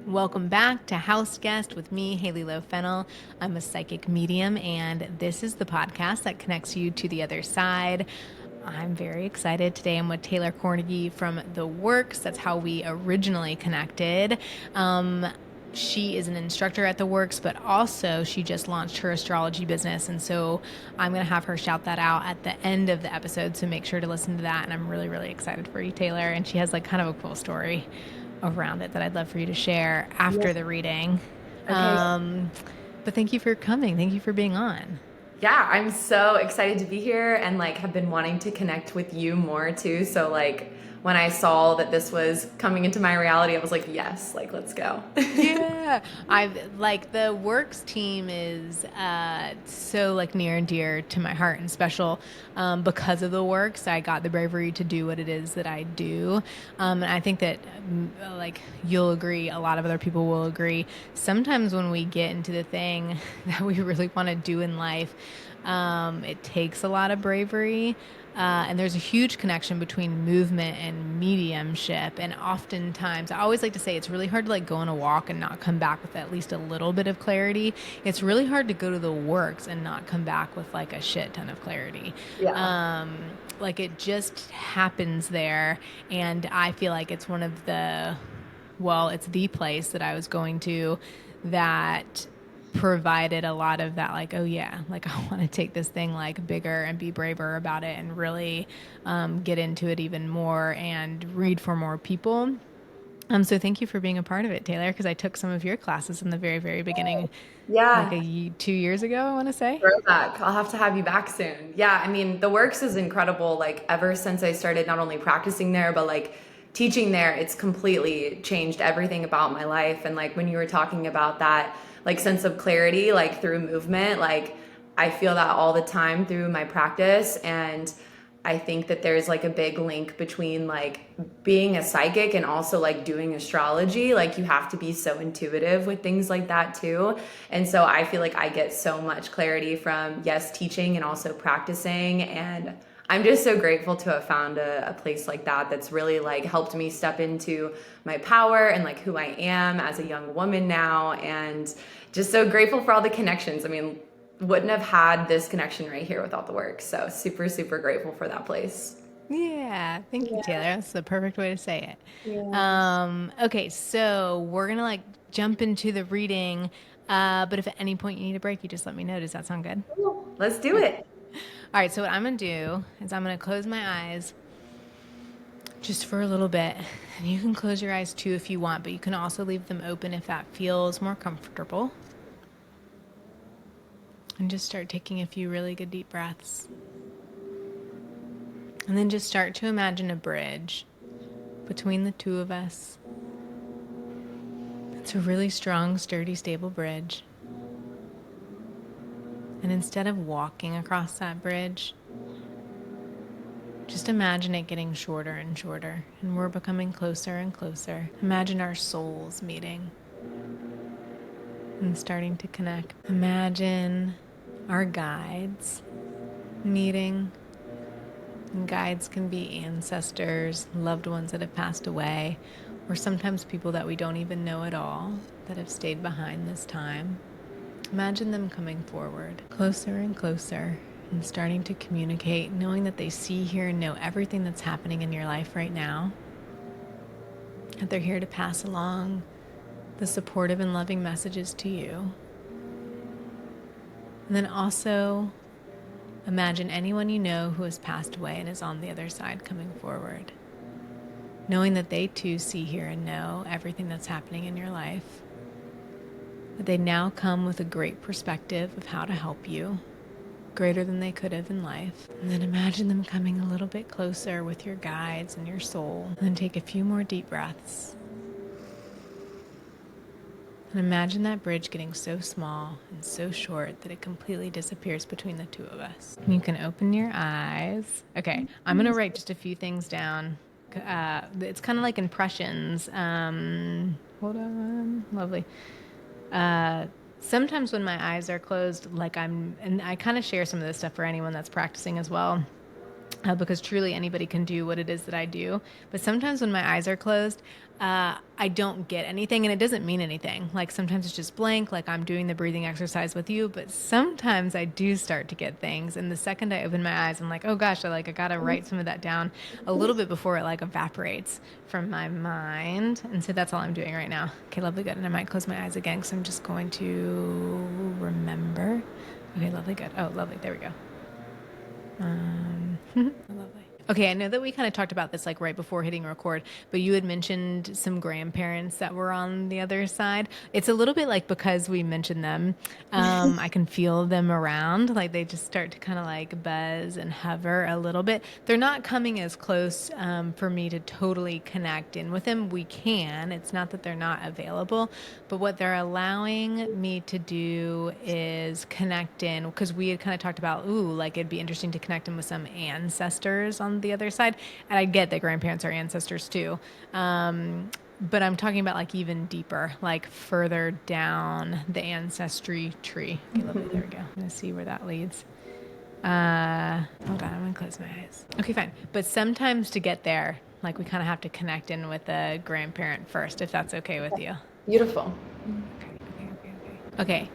Welcome back to House Guest with me, Hailey Fennel. I'm a psychic medium, and this is the podcast that connects you to the other side. I'm very excited. Today I'm with Taylor Kornegay from The Works. That's how we originally connected. She is an instructor at The Works, but also she just launched her astrology business. And so I'm going to have her shout that out at the end of the episode. So make sure to listen to that. And I'm really, really excited for you, Taylor. And she has like kind of a cool story around it that I'd love for you to share after the reading. Okay. But thank you for coming. Thank you for being on. Yeah, I'm so excited to be here and have been wanting to connect with you more too. So when I saw that this was coming into my reality, I was like, yes, let's go. Yeah. The Works team is so near and dear to my heart and special because of The Works. I got the bravery to do what it is that I do. And I think that you'll agree, a lot of other people will agree. Sometimes when we get into the thing that we really want to do in life, it takes a lot of bravery. And there's a huge connection between movement and mediumship. And oftentimes, I always like to say it's really hard to go on a walk and not come back with at least a little bit of clarity. It's really hard to go to The Works and not come back with a shit ton of clarity. Yeah. It just happens there. And I feel like it's it's the place that I was going to that provided a lot of that, I want to take this thing bigger and be braver about it and really get into it even more and read for more people. So thank you for being a part of it, Taylor, because I took some of your classes in the very, very beginning, Yeah. 2 years ago, I want to say. Throwback. I'll have to have you back soon. Yeah, I mean, The Works is incredible. Ever since I started not only practicing there, but teaching there, it's completely changed everything about my life. And when you were talking about that, sense of clarity, through movement, I feel that all the time through my practice. And I think that there's a big link between being a psychic and also doing astrology. You have to be so intuitive with things like that too. And so I feel I get so much clarity from, yes, teaching and also practicing. And I'm just so grateful to have found a place like that that's really helped me step into my power and who I am as a young woman now. And just so grateful for all the connections. I mean, wouldn't have had this connection right here without The Work. So super, super grateful for that place. Yeah, thank you, Taylor. That's the perfect way to say it. Yeah. Okay, so we're gonna jump into the reading, but if at any point you need a break, you just let me know. Does that sound good? Cool. Let's do Okay. it. All right, so what I'm gonna do is I'm gonna close my eyes just for a little bit. And you can close your eyes too if you want, but you can also leave them open if that feels more comfortable. And just start taking a few really good deep breaths. And then just start to imagine a bridge between the two of us. It's a really strong, sturdy, stable bridge. And instead of walking across that bridge, just imagine it getting shorter and shorter, and we're becoming closer and closer. Imagine our souls meeting and starting to connect. Imagine our guides meeting. And guides can be ancestors, loved ones that have passed away, or sometimes people that we don't even know at all that have stayed behind this time. Imagine them coming forward, closer and closer, and starting to communicate, knowing that they see, hear, and know everything that's happening in your life right now. That they're here to pass along the supportive and loving messages to you. And then also imagine anyone you know who has passed away and is on the other side coming forward, knowing that they too see, hear, and know everything that's happening in your life. That they now come with a great perspective of how to help you, greater than they could have in life. And then imagine them coming a little bit closer with your guides and your soul. And then take a few more deep breaths. And imagine that bridge getting so small and so short that it completely disappears between the two of us. You can open your eyes. Okay, I'm going to write just a few things down. It's kind of like impressions. Hold on. Lovely. Sometimes when my eyes are closed, and I kind of share some of this stuff for anyone that's practicing as well. because truly anybody can do what it is that I do. But sometimes when my eyes are closed, I don't get anything, and it doesn't mean anything. Like sometimes it's just blank, like I'm doing the breathing exercise with you, but sometimes I do start to get things. And the second I open my eyes, I'm like, oh gosh, I gotta write some of that down a little bit before it like evaporates from my mind. And so that's all I'm doing right now. Okay, lovely, good. And I might close my eyes again because I'm just going to remember. Okay, lovely, good. Oh, lovely. There we go. Lovely. Okay, I know that we kind of talked about this like right before hitting record, but you had mentioned some grandparents that were on the other side. It's a little bit like because we mentioned them, I can feel them around. Like they just start to kind of like buzz and hover a little bit. They're not coming as close for me to totally connect in with them. We can. It's not that they're not available, but what they're allowing me to do is connect in because we had kind of talked about, ooh, like it'd be interesting to connect in with some ancestors on the other side. And I get that grandparents are ancestors too. But I'm talking about like even deeper, like further down the ancestry tree. Okay, lovely. There we go. I'm going to see where that leads. Hold on. I'm going to close my eyes. Okay, fine. But sometimes to get there, like we kind of have to connect in with a grandparent first, if that's okay with you. Beautiful. Okay.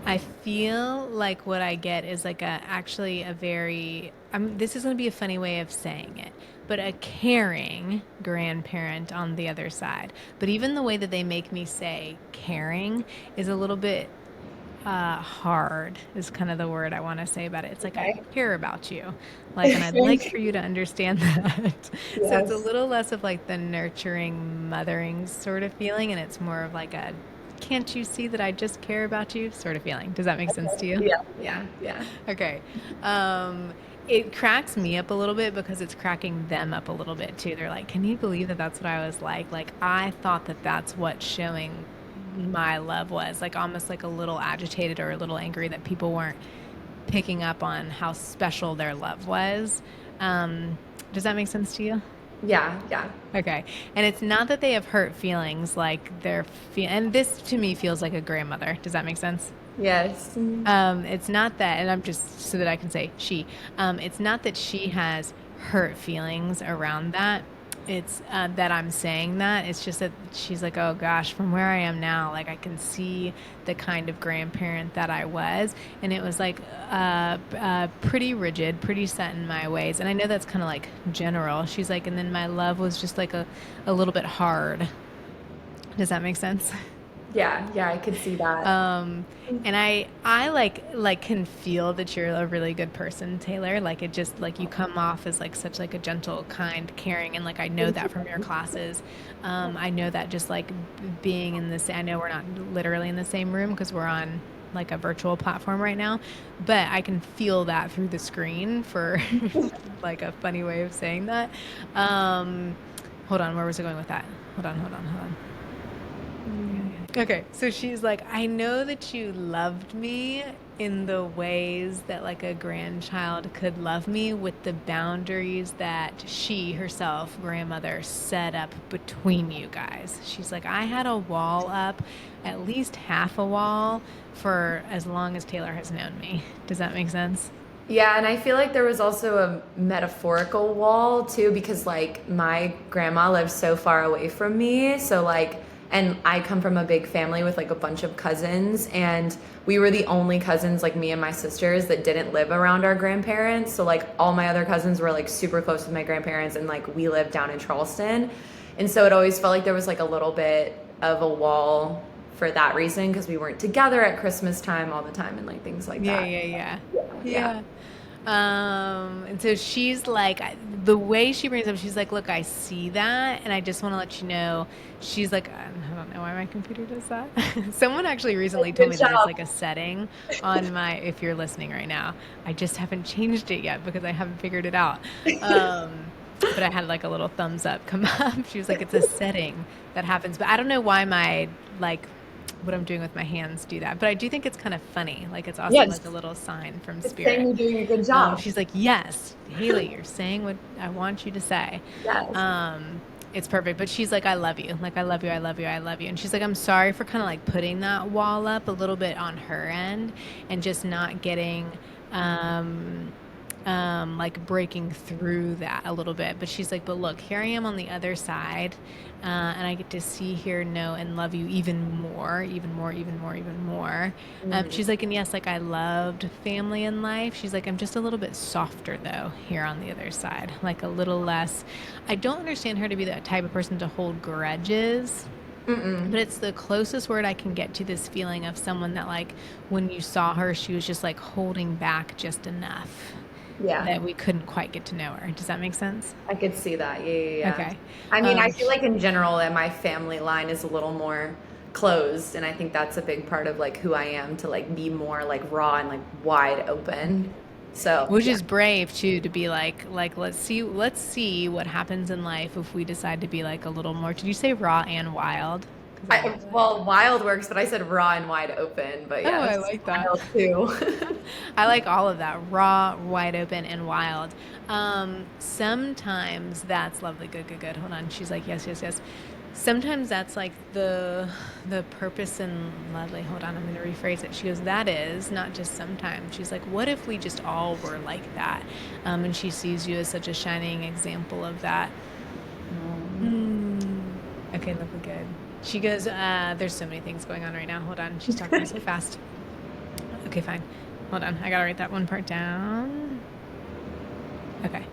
I feel like what I get is like actually a very, this is going to be a funny way of saying it, but a caring grandparent on the other side. But even the way that they make me say caring is a little bit hard is kind of the word I want to say about it. It's like, I care about you. Like, and I'd like for you to understand that. So it's a Yes. little less of like the nurturing, mothering sort of feeling. And it's more of like a, can't you see that I just care about you sort of feeling. Does that make sense to you? Yeah. Yeah. Yeah. Okay. It cracks me up a little bit because it's cracking them up a little bit too. They're like, can you believe that that's what I was like? Like, I thought that that's what showing my love was like, almost like a little agitated or a little angry that people weren't picking up on how special their love was. Does that make sense to you? Yeah. Yeah. Okay. And it's not that they have hurt feelings like and this to me feels like a grandmother. Does that make sense? Yes. It's not that, and I'm just so that I can say she. It's not that she has hurt feelings around that. It's that I'm saying that. It's just that she's like, oh gosh, from where I am now, like I can see the kind of grandparent that I was, and it was like pretty rigid, pretty set in my ways. And I know that's kind of like general. She's like, and then my love was just like a little bit hard. Does that make sense? Yeah. Yeah. I could see that. And I like can feel that you're a really good person, Taylor. Like it just like you come off as like such like a gentle, kind, caring, and like I know that from your classes. I know that just like being in this. I know we're not literally in the same room because we're on like a virtual platform right now, but I can feel that through the screen for like a funny way of saying that. Hold on, where was I going with that? Hold on. Okay, so she's like, I know that you loved me in the ways that like a grandchild could love me with the boundaries that she herself, grandmother, set up between you guys. She's like, I had a wall up, at least half a wall, for as long as Taylor has known me. Does that make sense? Yeah, and I feel like there was also a metaphorical wall too, because like my grandma lives so far away from me. So like, and I come from a big family with like a bunch of cousins, and we were the only cousins, like me and my sisters, that didn't live around our grandparents. So like all my other cousins were like super close with my grandparents, and like we lived down in Charleston. And so it always felt like there was like a little bit of a wall for that reason, because we weren't together at Christmas time all the time and like things like Yeah, that. yeah, yeah. Yeah. Yeah. And so she's like, the way she brings up, she's like, look, I see that, and I just want to let you know. She's like, I don't know why my computer does that. Someone actually recently told Good me that it's job. like a setting on my, if you're listening right now, I just haven't changed it yet because I haven't figured it out. But I had like a little thumbs up come up. She was like, it's a setting that happens, but I don't know why my like what I'm doing with my hands do that. But I do think it's kind of funny. Like it's also like a Yes. little sign from It's saying spirit. you're doing a good job. She's like, yes, Hailey, you're saying what I want you to say. Yes. It's perfect. But she's like, I love you. Like, I love you. I love you. I love you. And she's like, I'm sorry for kind of like putting that wall up a little bit on her end and just not getting, like breaking through that a little bit. But she's like, but look, here I am on the other side, and I get to see, hear, know, and love you even more, even more, even more, even more. Mm. She's like, and yes, like I loved family and life. She's like, I'm just a little bit softer though here on the other side, like a little less. I don't understand her to be that type of person to hold grudges. Mm-mm. But it's the closest word I can get to this feeling of someone that, like, when you saw her, she was just like holding back just enough Yeah. that we couldn't quite get to know her. Does that make sense? I could see that. Yeah, yeah, yeah. Okay. I mean, I feel Sh like in general that my family line is a little more closed, and I think that's a big part of like who I am to like be more like raw and like wide open. So, which yeah. is brave too, to be like let's see what happens in life if we decide to be like a little more. Did you say raw and wild? Because I love that. Well, wild works, but I said raw and wide open, but Oh, I yes, like that. wild too. I like all of that, raw, wide open, and wild. Sometimes that's lovely. Good, good, good. Hold on. She's like, yes, yes, yes. Sometimes that's like the purpose and lovely. Hold on, I'm going to rephrase it. She goes, that is not just sometimes. She's like, what if we just all were like that? And she sees you as such a shining example of that. Mm. Okay, lovely, good. She goes, there's so many things going on right now. Hold on, she's talking so fast. Okay, fine. Hold on. I gotta write that one part down. Okay.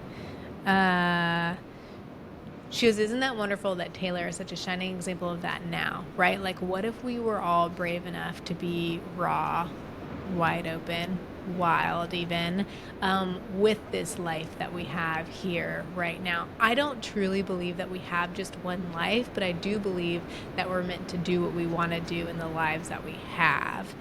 Uh, she goes, isn't that wonderful that Taylor is such a shining example of that now, right? Like, what if we were all brave enough to be raw, wide open, wild, even with this life that we have here right now? I don't truly believe that we have just one life, but I do believe that we're meant to do what we want to do in the lives that we have,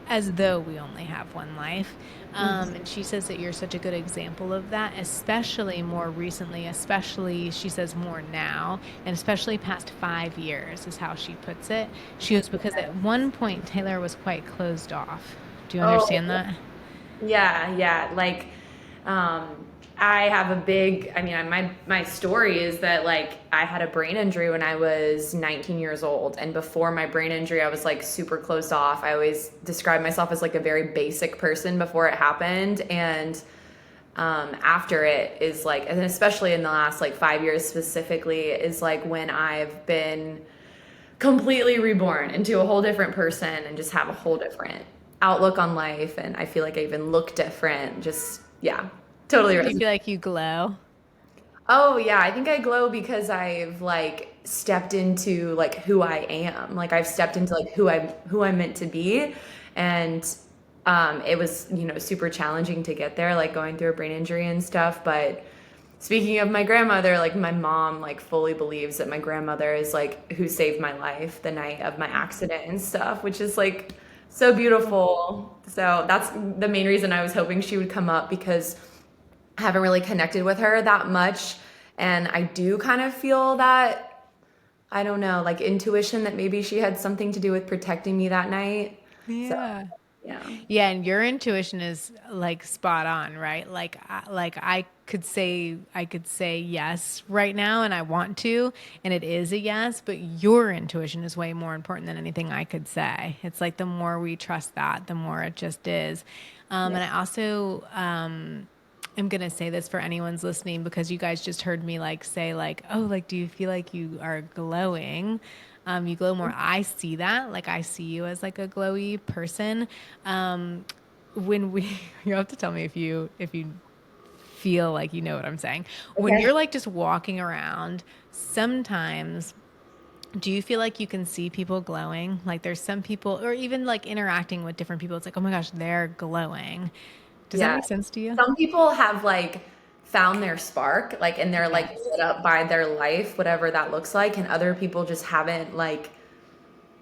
as though we only have one life. And she says that you're such a good example of that, especially more recently, especially, she says, more now, and especially past 5 years is how she puts it. She goes, because at one point Taylor was quite closed off. Do you Oh, understand that? yeah, yeah. Like, I have a big, I mean, my story is that like I had a brain injury when I was 19 years old. And before my brain injury, I was like super closed off. I always described myself as like a very basic person before it happened. And after it is like, and especially in the last like 5 years specifically, is like when I've been completely reborn into a whole different person and just have a whole different outlook on life. And I feel like I even look different. Just, yeah, totally Do you resonates. feel like you glow? Oh, yeah, I think I glow because I've like stepped into like who I am. Like I've stepped into like who I'm meant to be. And it was, super challenging to get there, like going through a brain injury and stuff. But speaking of my grandmother, like my mom like fully believes that my grandmother is like who saved my life the night of my accident and stuff, which is like so beautiful. So that's the main reason I was hoping she would come up because I haven't really connected with her that much. And I do kind of feel that, I don't know, like intuition that maybe she had something to do with protecting me that night. So, Yeah. yeah. Yeah, and your intuition is like spot on, right? Like I could say yes right now and I want to, and it is a yes, but your intuition is way more important than anything I could say. It's like the more we trust that, the more it just is. Yeah. And I also am gonna say this for anyone's listening because you guys just heard me like say like, oh, like do you feel like you are glowing? You glow more. I see that. Like I see you as like a glowy person. When we, you have to tell me if you feel like you know what I'm saying. When Okay. you're like just walking around, sometimes do you feel like you can see people glowing? Like there's some people, or even like interacting with different people, it's like, oh my gosh, they're glowing. Does that Yeah. make sense to you? Some people have like found their spark, like, and they're like Yes. lit up by their life, whatever that looks like. And other people just haven't like,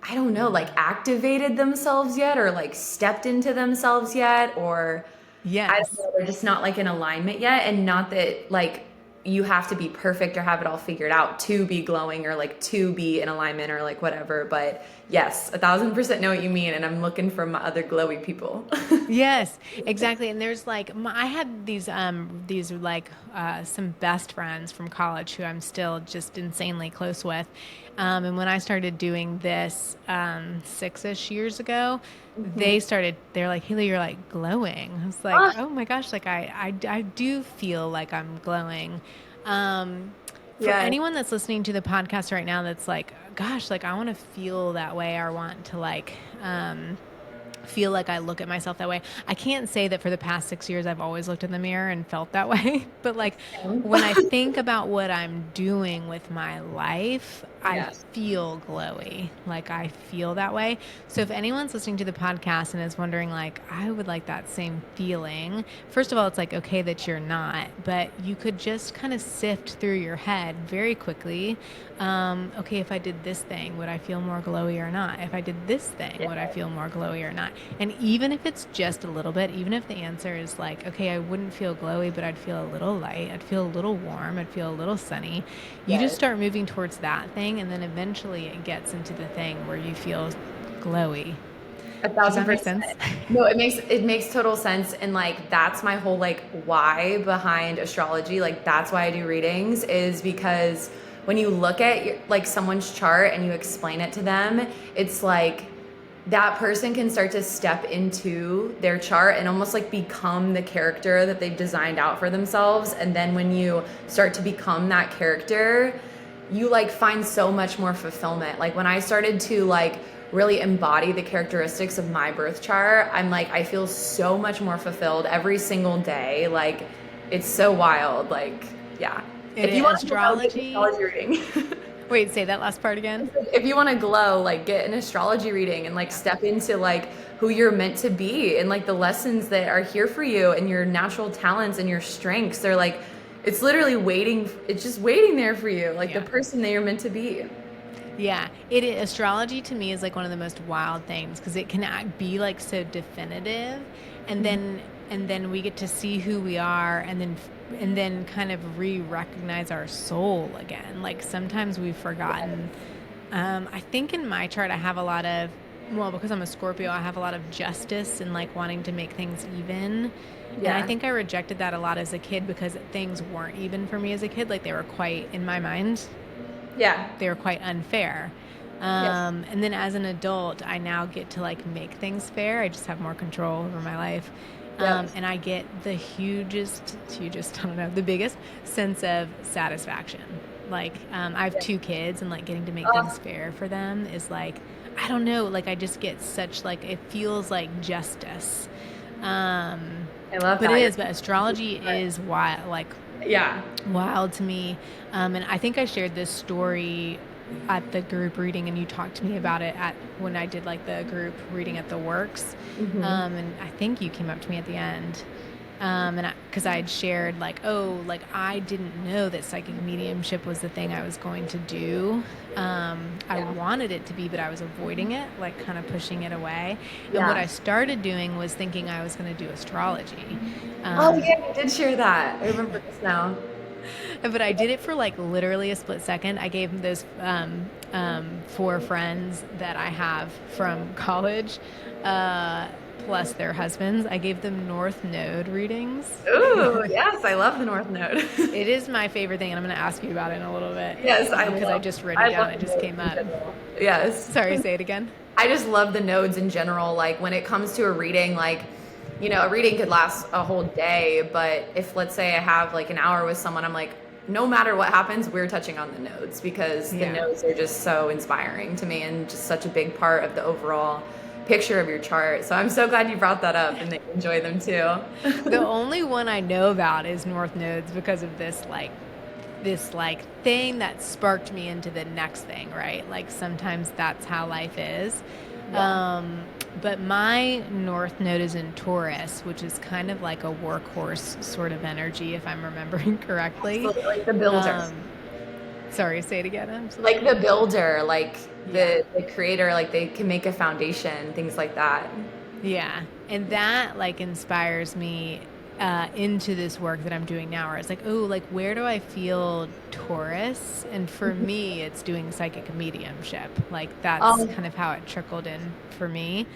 I don't know, like activated themselves yet or like stepped into themselves yet. Or I don't Yes. know, they're just not like in alignment yet. And not that like you have to be perfect or have it all figured out to be glowing or like to be in alignment or like whatever. But yes, 1,000% know what you mean. And I'm looking for my other glowy people. Yes, exactly. And there's like I had these like some best friends from college who I'm still just insanely close with. And when I started doing this 6-ish years ago, Hmm. they're like, Hailey, you're like glowing. I was like, Ah, oh my gosh, like I do feel like I'm glowing. For yeah. anyone that's listening to the podcast right now that's like, gosh, like I want to feel that way. I want to feel like I look at myself that way. I can't say that for the past 6 years I've always looked in the mirror and felt that way, but like when I think about what I'm doing with my life, I Yeah. feel glowy. Like I feel that way. So if anyone's listening to the podcast and is wondering like I would like that same feeling, first of all it's like okay that you're not, but you could just kind of sift through your head very quickly. Okay, if I did this thing, would I feel more glowy or not? If I did this thing, Yeah. would I feel more glowy or not? And even if it's just a little bit, even if the answer is like, okay, I wouldn't feel glowy, but I'd feel a little light, I'd feel a little warm, I'd feel a little sunny, you just Yes. start moving towards that thing. And then eventually it gets into the thing where you feel glowy. A Does thousand that make percent. sense? No, it makes total sense. And like that's my whole like why behind astrology. Like that's why I do readings is because when you look at like someone's chart and you explain it to them, it's like that person can start to step into their chart and almost like become the character that they've designed out for themselves. And then when you start to become that character, you like find so much more fulfillment. Like when I started to like really embody the characteristics of my birth chart, I'm like I feel so much more fulfilled every single day. Like it's so wild. Like yeah. It If you is want to glow, get an astrology. astrology reading. Wait, say that last part again. If you want to glow, like get an astrology reading and like Yeah. step into like who you're meant to be and like the lessons that are here for you and your natural talents and your strengths. They're like it's literally waiting, it's just waiting there for you, like the Yeah. person that you're meant to be. Yeah, astrology to me is like one of the most wild things because it can be like so definitive, and Mhm. then we get to see who we are, and then kind of re-recognize our soul again. Like sometimes we've forgotten. I think in my chart I have a lot of, well, because I'm a Scorpio, I have a lot of justice and like wanting to make things even. And I Yeah. think I rejected that a lot as a kid because things weren't even for me as a kid. Like they were quite, in my mind, Yeah. they were quite unfair. Yes. And then as an adult, I now get to like make things fair. I just have more control over my life. Yep. And I get the hugest, I don't know, the biggest sense of satisfaction. Like, I have Yeah. 2 kids and like getting to make things Oh, fair for them is like, I don't know, like I just get such like, it feels like justice. Um, I love but it that. is, but astrology is wild, like Yeah. wild to me. And I think I shared this story at the group reading, and you talked to me about it at when I did like the group reading at the works. Hmm. And I think you came up to me at the end. And because I had shared like, oh, like I didn't know that psychic mediumship was the thing I was going to do. I Yeah. wanted it to be, but I was avoiding it, like kind of pushing it away. And what Yeah. I started doing was thinking I was going to do astrology. Oh Um, yeah, you did share that. I remember this now. But I did it for like literally a split second. I gave those 4 friends that I have from college, plus their husbands. I gave them North Node readings. Ooh, yes, I love the North Node. It is my favorite thing, and I'm going to ask you about it in a little bit Yes, because I just wrote it I down. love It the just nodes came in up. general. Yes. Sorry, say it again. I just love the nodes in general. Like when it comes to a reading, like, a reading could last a whole day, but if let's say I have like an hour with someone, I'm like, no matter what happens, we're touching on the nodes because the Yeah. nodes are just so inspiring to me and just such a big part of the overall picture of your chart. So I'm so glad you brought that up and that you enjoy them too. The only one I know about is North Nodes because of this like thing that sparked me into the next thing, right? Like sometimes that's how life is. Yeah. But my North Node is in Taurus, which is kind of like a workhorse sort of energy, if I'm remembering correctly. Absolutely. Like the builder. Um, Sorry, say it again. I'm so Like sorry. the builder, like Yeah. the creator, like they can make a foundation, things like that. Yeah. And that like inspires me into this work that I'm doing now, where it's like, oh, like where do I feel Taurus? And for me, it's doing psychic mediumship. Like that's Um, kind of how it trickled in for me.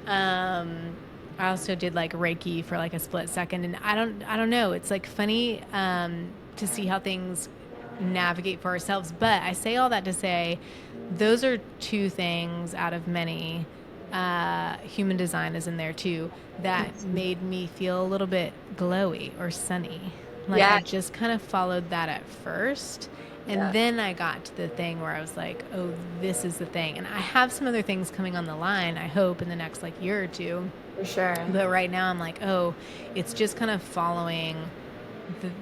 Um, I also did like Reiki for like a split second, and I don't know. It's like funny to see how things navigate for ourselves. But I say all that to say those are two things out of many. Human design is in there too, that made me feel a little bit glowy or sunny. Like I Yeah. just kind of followed that at first. And Yeah. then I got to the thing where I was like, oh, this is the thing. And I have some other things coming on the line, I hope, in the next like year or two. For sure. But right now I'm like, oh, it's just kind of following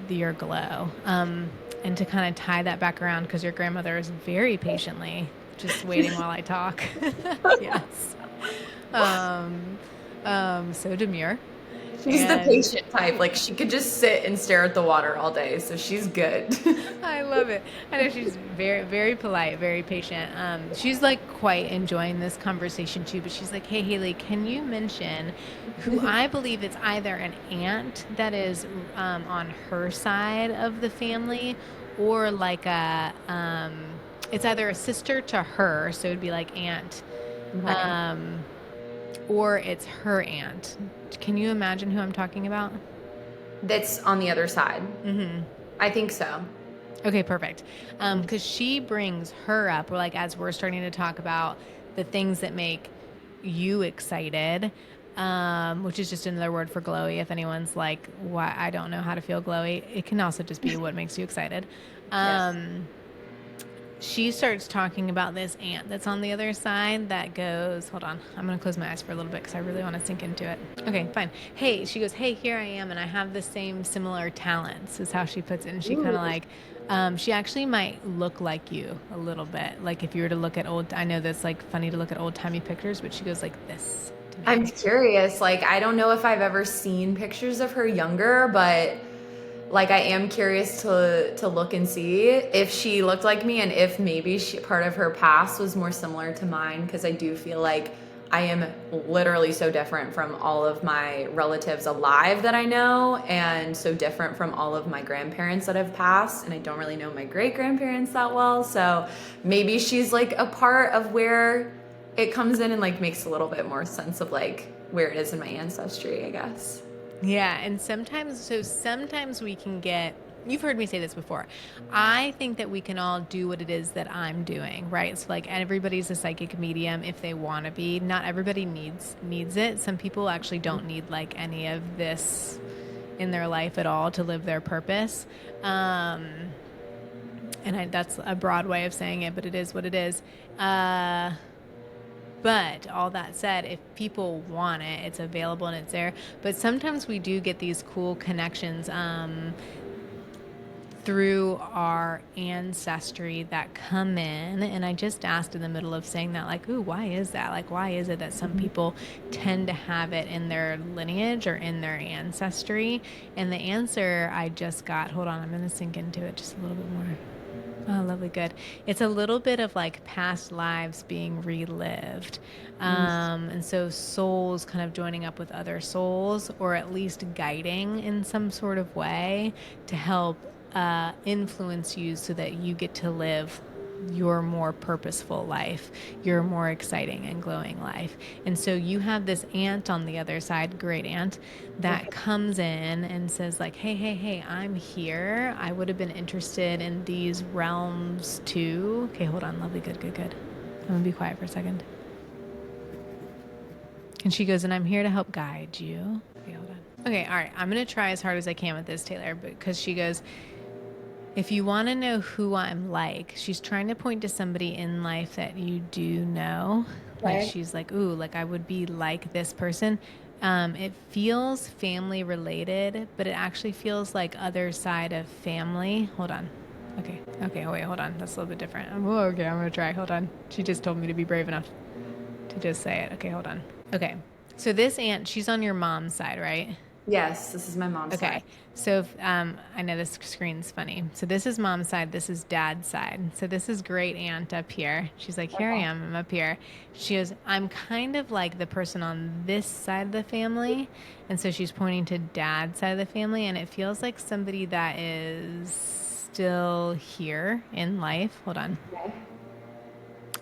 your glow. And to kind of tie that back around, because your grandmother is very patiently just waiting while I talk. Yes. Um, so demure. She's the And patient type. Like she could just sit and stare at the water all day, so she's good. I love it. I know she's very, very polite, very patient. She's like quite enjoying this conversation too, but she's like, hey, Hailey, can you mention who I believe it's either an aunt that is on her side of the family or like it's either a sister to her, so it'd be like aunt, Okay. um, or it's her aunt. Can you imagine who I'm talking about? That's on the other side. Mm-hmm. I think so. Okay, perfect. Because she brings her up, or like as we're starting to talk about the things that make you excited, which is just another word for glowy. If anyone's like, "Why I don't know how to feel glowy," it can also just be what makes you excited. Yes. Um, she starts talking about this aunt that's on the other side that goes, hold on, I'm going to close my eyes for a little bit because I really want to sink into it. Okay, fine. Hey, she goes, hey, here I am, and I have the same similar talents, is how she puts it. And she kind of Ooh. like, she actually might look like you a little bit. Like if you were to look at I know that's like funny to look at old timey pictures, but she goes like this to I'm me. curious. Like I don't know if I've ever seen pictures of her younger, but like I am curious to look and see if she looked like me and if maybe part of her past was more similar to mine because I do feel like I am literally so different from all of my relatives alive that I know and so different from all of my grandparents that have passed and I don't really know my great grandparents that well. So maybe she's like a part of where it comes in and like makes a little bit more sense of like where it is in my ancestry, I guess. Yeah, and sometimes we can get, you've heard me say this before. I think that we can all do what it is that I'm doing, right? So like everybody's a psychic medium if they want to be. Not everybody needs it. Some people actually don't need like any of this in their life at all to live their purpose. That's a broad way of saying it, but it is what it is. But all that said, if people want it, it's available and it's there. But sometimes we do get these cool connections through our ancestry that come in. And I just asked in the middle of saying that, like, ooh, why is that? Like, why is it that some people tend to have it in their lineage or in their ancestry? And the answer I just got, hold on, I'm going to sink into it just a little bit more. Oh, lovely. Good. It's a little bit of like past lives being relived. And so souls kind of joining up with other souls or at least guiding in some sort of way to help influence you so that you get to live your more purposeful life, your more exciting and glowing life. And so you have this aunt on the other side, great aunt, that comes in and says like, hey, I'm here. I would have been interested in these realms too. Okay, hold on, lovely, good. I'm gonna be quiet for a second. And she goes, and I'm here to help guide you. Okay, hold on. Okay, all right, I'm gonna try as hard as I can with this, Taylor, because she goes, if you want to know who I'm like, she's trying to point to somebody in life that you do know. Like Okay. she's like, ooh, like I would be like this person. It feels family related, but it actually feels like other side of family. Hold on. Okay. Okay. Oh, wait, hold on. That's a little bit different. Oh, okay. I'm going to try. Hold on. She just told me to be brave enough to just say it. Okay. Hold on. Okay. So this aunt, she's on your mom's side, right? Yes, this is my mom's side. Okay. So I know this screen's funny. So this is mom's side. This is dad's side. So this is great aunt up here. She's like, here I am. I'm up here. She goes, I'm kind of like the person on this side of the family. And so she's pointing to dad's side of the family. And it feels like somebody that is still here in life. Hold on.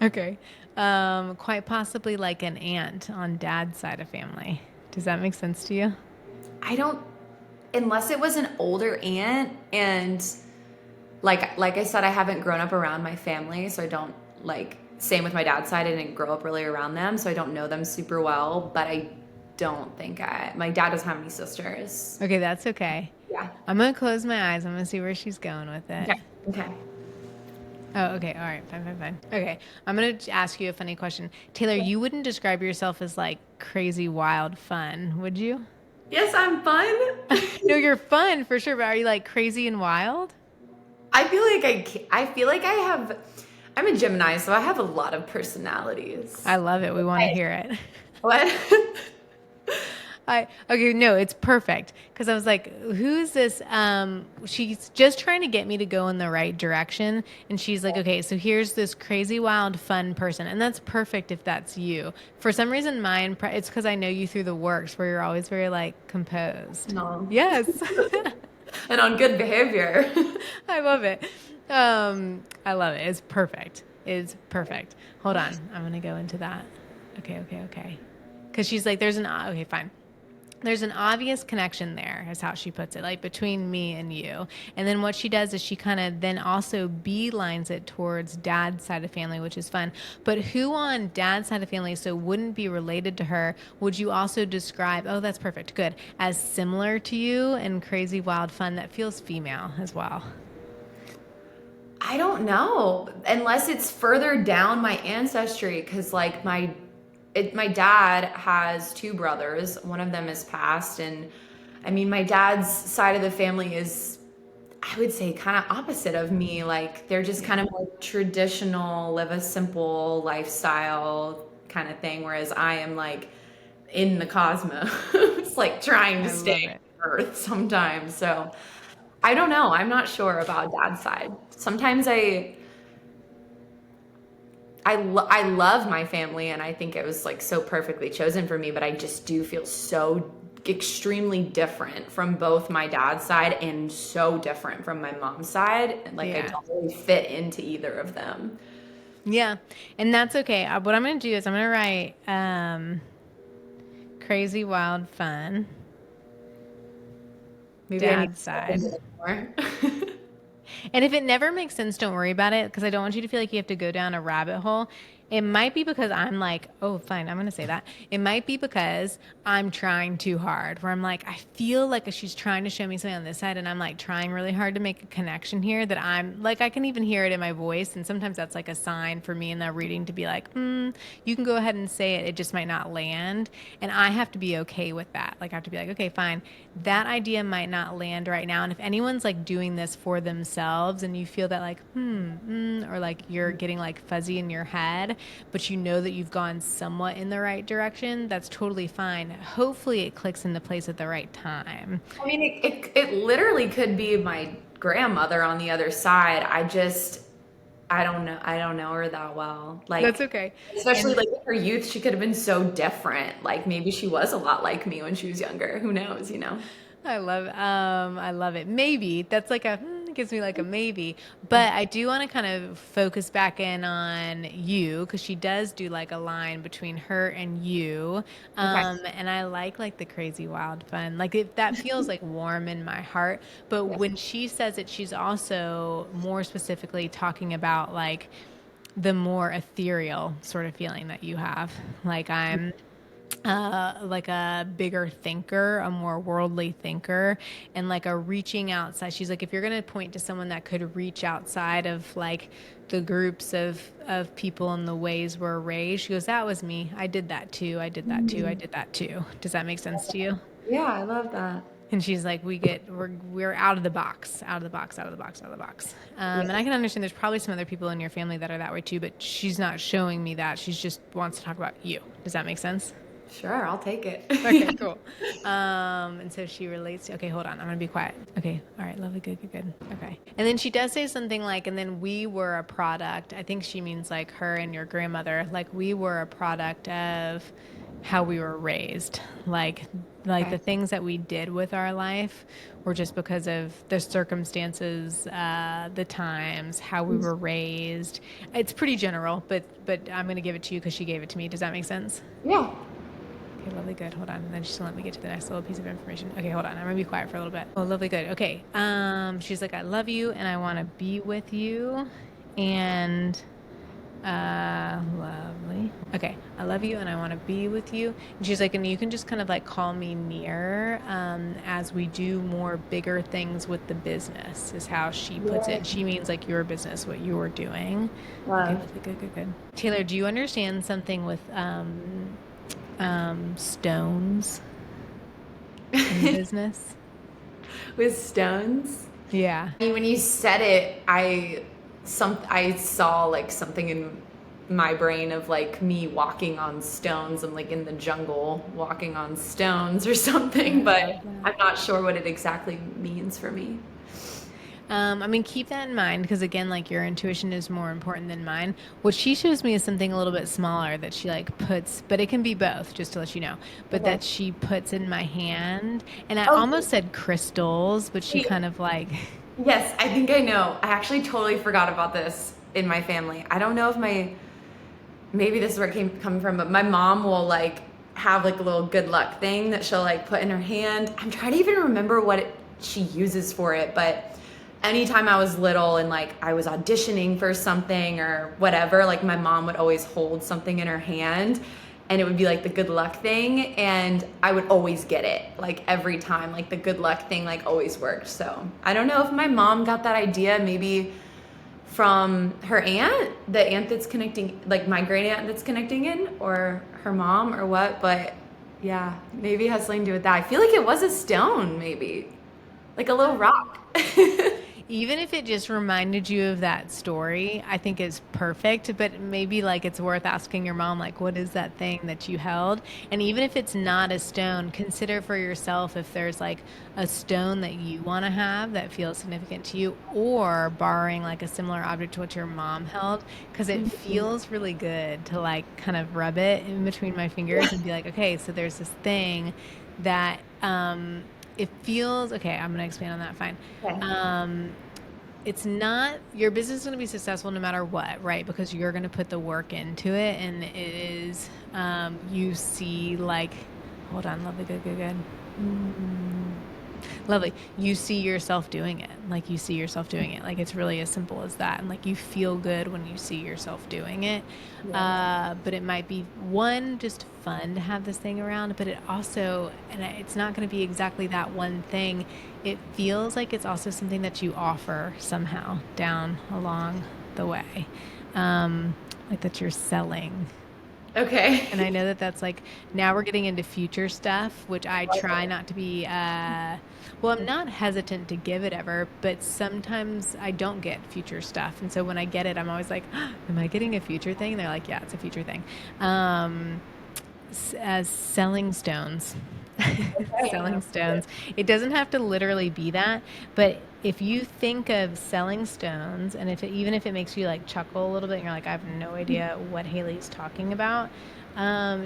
Okay. Quite possibly like an aunt on dad's side of family. Does that make sense to you? I don't, unless it was an older aunt and like I said, I haven't grown up around my family, so I don't like, same with my dad's side, I didn't grow up really around them, so I don't know them super well, but I don't think my dad doesn't have any sisters. Okay, that's okay. Yeah. I'm going to close my eyes. I'm going to see where she's going with it. Okay. Okay. Oh, okay. All right. Fine. Okay. I'm going to ask you a funny question. Taylor, you wouldn't describe yourself as like crazy, wild, fun, would you? Yes, I'm fun. No, you're fun for sure, but are you like crazy and wild? I feel like I'm a Gemini, so I have a lot of personalities. I love it. We want to hear it. What? Okay, no, it's perfect. Because I was like, who's this? She's just trying to get me to go in the right direction. And she's like, okay, so here's this crazy, wild, fun person. And that's perfect if that's you. For some reason, it's because I know you through the works where you're always very like composed. No. Yes. And on good behavior. I love it. I love it. It's perfect. It's perfect. Hold on. I'm going to go into that. Okay. Because she's like, okay, fine. There's an obvious connection there, is how she puts it, like between me and you. And then what she does is she kind of then also beelines it towards dad's side of family, which is fun. But who on dad's side of family, so wouldn't be related to her, would you also describe, oh, that's perfect, good, as similar to you and crazy, wild, fun that feels female as well? I don't know, unless it's further down my ancestry, because like my dad has two brothers. One of them is passed, and I mean, my dad's side of the family is, I would say, kind of opposite of me. Like they're just kind of more traditional, live a simple lifestyle kind of thing, whereas I am like in the cosmos, like trying to stay on Earth sometimes. So I don't know. I'm not sure about dad's side. Sometimes I love my family, and I think it was like so perfectly chosen for me, but I just do feel so extremely different from both my dad's side and so different from my mom's side. Like I don't really fit into either of them. Yeah, and that's okay. What I'm going to do is I'm going to write crazy, wild, fun. Maybe Dad's side. And if it never makes sense, don't worry about it, because I don't want you to feel like you have to go down a rabbit hole. It might be because I'm like, oh, fine, I'm going to say that. It might be because I'm trying too hard, where I'm like, I feel like she's trying to show me something on this side, and I'm like trying really hard to make a connection here that I'm like, I can even hear it in my voice. And sometimes that's like a sign for me in that reading to be like, you can go ahead and say it. It just might not land. And I have to be okay with that. Like I have to be like, okay, fine. That idea might not land right now. And if anyone's like doing this for themselves and you feel that like, or like you're getting like fuzzy in your head, but you know that you've gone somewhat in the right direction, that's totally fine. Hopefully it clicks into place at the right time. I mean, it literally could be my grandmother on the other side. I don't know. I don't know her that well. Like, that's okay. Especially like in her youth, she could have been so different. Like maybe she was a lot like me when she was younger. Who knows, you know? I love it. Maybe that's like gives me like a maybe, but I do want to kind of focus back in on you, because she does do like a line between her and you. And I like the crazy, wild, fun, like that feels like warm in my heart. But when she says it, she's also more specifically talking about like the more ethereal sort of feeling that you have. Like I'm like a bigger thinker, a more worldly thinker, and like a reaching outside. She's like, if you're going to point to someone that could reach outside of like the groups of people and the ways we're raised, she goes, that was me. I did that too. I did that too. Does that make sense to you? Yeah, I love that. And she's like, we're out of the box. And I can understand there's probably some other people in your family that are that way too, but she's not showing me that. She's just wants to talk about you. Does that make sense? Sure, I'll take it. Okay, cool. And so she relates to, okay, hold on, I'm gonna be quiet. Okay, all right, lovely, good. Okay. And then she does say something like, and then we were a product. I think she means like her and your grandmother, like we were a product of how we were raised. Like the things that we did with our life were just because of the circumstances, the times, how we were raised. It's pretty general, but I'm gonna give it to you because she gave it to me. Does that make sense? Yeah. Okay, lovely, good. Hold on. And then she's gonna let me get to the next little piece of information. Okay, hold on. I'm gonna be quiet for a little bit. Oh, lovely, good. Okay. She's like, I love you and I want to be with you. And lovely. Okay, I love you and I want to be with you. And she's like, and you can just kind of like call me near as we do more bigger things with the business, is how she puts Yeah. it. She means like your business, what you're doing. Okay, Love. lovely, good, good, good. Taylor, do you understand something with stones in business? With stones. Yeah. I mean, when you said it, I saw like something in my brain of like me walking on stones. I'm like in the jungle walking on stones or something, I love but that. I'm not sure what it exactly means for me. I mean, keep that in mind because again, like your intuition is more important than mine. What she shows me is something a little bit smaller that she like puts, but it can be both, just to let you know. But Okay. that she puts in my hand, and I Oh, almost said crystals, but she wait. kind of like, Yes, I think I know. I actually totally forgot about this in my family. I don't know if maybe this is where it came coming from, but my mom will like have like a little good luck thing that she'll like put in her hand. I'm trying to even remember what she uses for it, but anytime I was little and like I was auditioning for something or whatever, like my mom would always hold something in her hand and it would be like the good luck thing and I would always get it like every time, like the good luck thing like always worked. So I don't know if my mom got that idea maybe from her aunt, the aunt that's connecting, like my great aunt that's connecting in, or her mom, or what. But yeah, maybe it has something to do with that. I feel like it was a stone, maybe like a little rock. even if it just reminded you of that story, I think is perfect. But maybe like it's worth asking your mom, like, what is that thing that you held? And even if it's not a stone, consider for yourself if there's like a stone that you want to have that feels significant to you, or borrowing like a similar object to what your mom held, because it feels really good to like kind of rub it in between my fingers and be like, okay, so there's this thing that it feels okay. I'm going to expand on that. Fine. Okay. It's not your business is going to be successful no matter what, right? Because you're going to put the work into it, and it is you see like, hold on, lovely, good, good, good. Mm. Lovely. You see yourself doing it. Like you see yourself doing it. Like it's really as simple as that. And like you feel good when you see yourself doing it. Yes. But it might be one, just fun to have this thing around, but it also, and it's not going to be exactly that one thing. It feels like it's also something that you offer somehow down along the way. Like that you're selling. And I Okay. know that that's like now we're getting into future stuff, which I try not to be. Well, I'm not hesitant to give it ever, but sometimes I don't get future stuff, and so when I get it, I'm always like, "Am I getting a future thing?" And they're like, "Yeah, it's a future thing." Um, as selling stones. Okay. Selling stones. It doesn't have to literally be that, but if you think of selling stones, and if it, even if it makes you like chuckle a little bit, and you're like, I have no idea what Hailey's talking about,